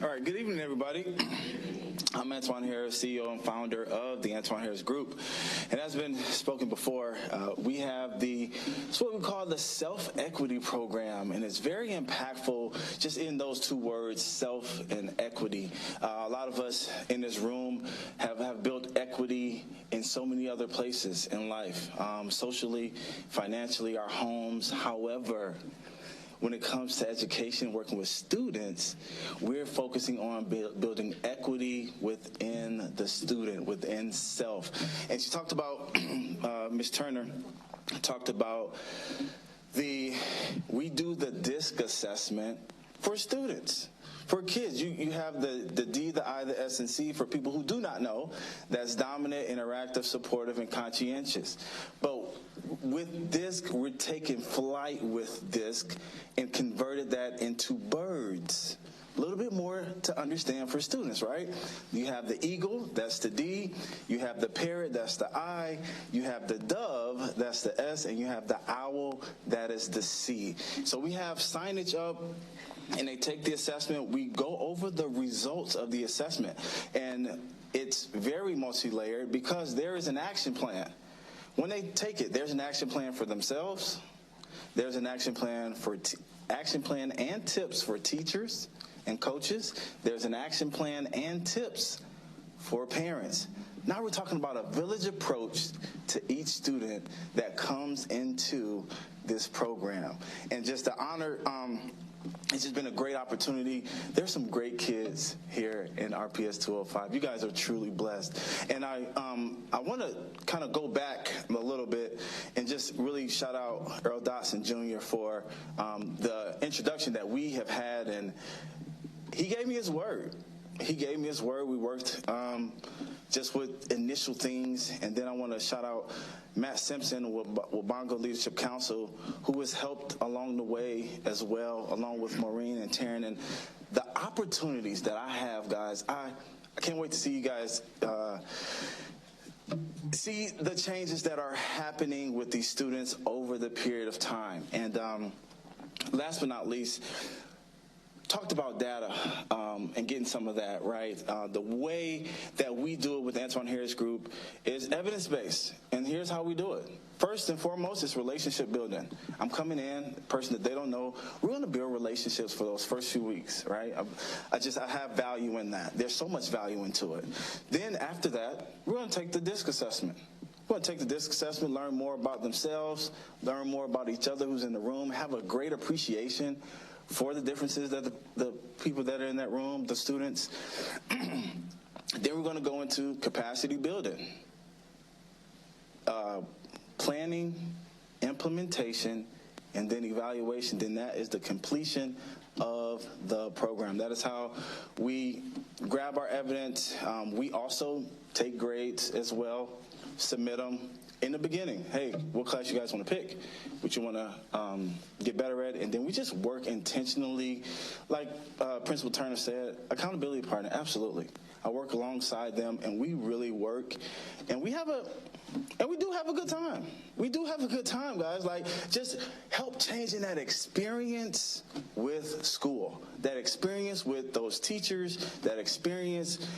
All right, good evening, everybody. I'm Antoine Harris, CEO and founder of the Antoine Harris Group. And as been spoken before, we have it's what we call the self-equity program, and it's very impactful just in those two words, self and equity. A lot of us in this room have built equity in so many other places in life, socially, financially, our homes. However, when it comes to education, working with students, we're focusing on building equity within the student, within self. And she talked about, Ms. Turner talked about we do the DISC assessment for students. For kids, you have the D, the I, the S, and C. For people who do not know, that's dominant, interactive, supportive, and conscientious. But with DISC, we're taking flight with DISC and converted that into birds. A little bit more to understand for students, right? You have the eagle, that's the D. You have the parrot, that's the I. You have the dove, that's the S. And you have the owl, that is the C. So we have signage up, and they take the assessment. We go over the results of the assessment. And it's very multi-layered because there is an action plan. When they take it, there's an action plan for themselves. There's an action plan for action plan and tips for teachers and coaches. There's an action plan and tips for parents. Now we're talking about a village approach to each student that comes into this program. And just to honor, it's just been a great opportunity. There's some great kids here in RPS 205. You guys are truly blessed. And I want to kind of go back a little bit and just really shout out Earl Dotson Jr. for the introduction that we have had. And he gave me his word. He gave me his word. We worked just with initial things. And then I want to shout out Matt Simpson with Bongo Leadership Council, who has helped along the way as well, along with Maureen and Taryn. And the opportunities that I have, guys, I can't wait to see you guys see the changes that are happening with these students over the period of time. And last but not least, talked about data and getting some of that, right? The way that we do it with the Antoine Harris Group is evidence-based, and here's how we do it. First and foremost, it's relationship building. I'm coming in, a person that they don't know, we're going to build relationships for those first few weeks, right? I have value in that. There's so much value into it. Then after that, we're going to take the DISC assessment. We're going to take the DISC assessment, learn more about themselves, learn more about each other who's in the room, have a great appreciation for the differences that the people that are in that room, the students. Then we're going to go into capacity building, planning, implementation, and then evaluation. Then that is the completion of the program. That is how we grab our evidence. We also take grades as well, submit them in the beginning. Hey, what class you guys want to pick? What you want to get better at? And then we just work intentionally. Like Principal Turner said, accountability partner, absolutely. I work alongside them, and we really work. And we do have a good time. We do have a good time, guys. Like, just help changing that experience with school, that experience with those teachers, that experience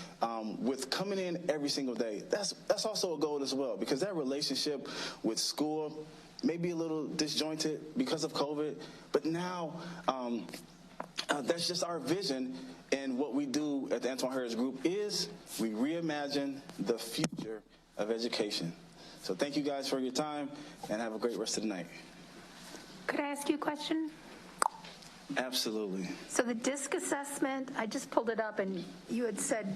with coming in every single day. That's also a goal as well, because that relationship with school may be a little disjointed because of COVID, but now that's just our vision. And what we do at the Antoine Harris Group is we reimagine the future of education. So thank you guys for your time, and have a great rest of the night. Could I ask you a question? Absolutely. So the DISC assessment, I just pulled it up, and you had said,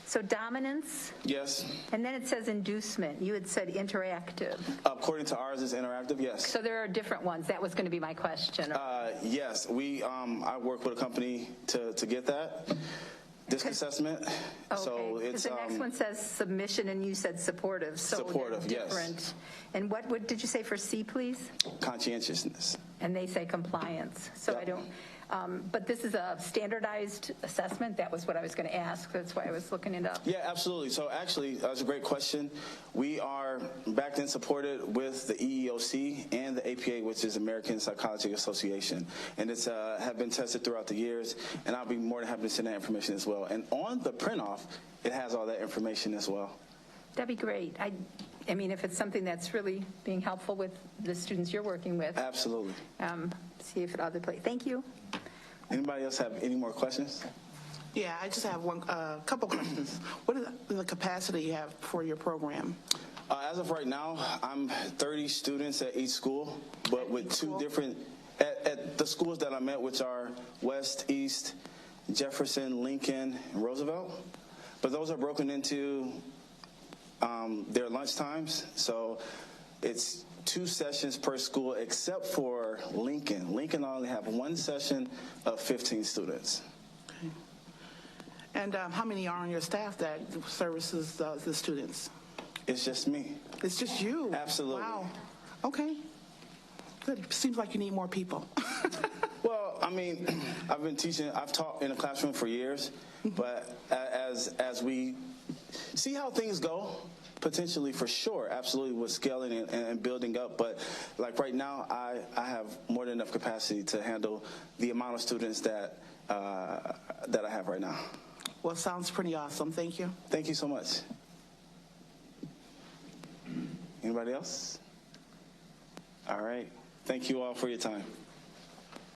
so dominance? Yes. And then it says inducement. You had said interactive. According to ours, it's interactive, yes. So there are different ones. That was going to be my question. Yes. I work with a company to get that DISC assessment. Okay. So it's the next one says submission, and you said supportive. So supportive, different. Yes. And what did you say for C, please? Conscientiousness. And they say compliance. So yep. But this is a standardized assessment. That was what I was going to ask. That's why I was looking it up. Yeah, absolutely. So actually, that's a great question. We are backed and supported with the EEOC and the APA, which is American Psychology Association. And it's have been tested throughout the years, and I'll be more than happy to send that information as well. And on the print-off, it has all that information as well. That'd be great. I mean, if it's something that's really being helpful with the students you're working with. Absolutely. See if it other place. Thank you. Anybody else have any more questions? Yeah, I just have couple questions. What is the capacity you have for your program? As of right now, I'm 30 students at each school, but with two different, at the schools that I'm at, which are West, East, Jefferson, Lincoln, and Roosevelt. But those are broken into their lunch times. So it's 2 sessions per school, except for Lincoln. Lincoln only have 1 session of 15 students. Okay. And how many are on your staff that services the students? It's just me. It's just you? Absolutely. Wow. Okay. Good. Seems like you need more people. Well, I mean, I've taught in a classroom for years, but as we see how things go, potentially, for sure, absolutely, with scaling and building up. But like right now, I have more than enough capacity to handle the amount of students that I have right now. Well, sounds pretty awesome. Thank you. Thank you so much. Anybody else? All right. Thank you all for your time.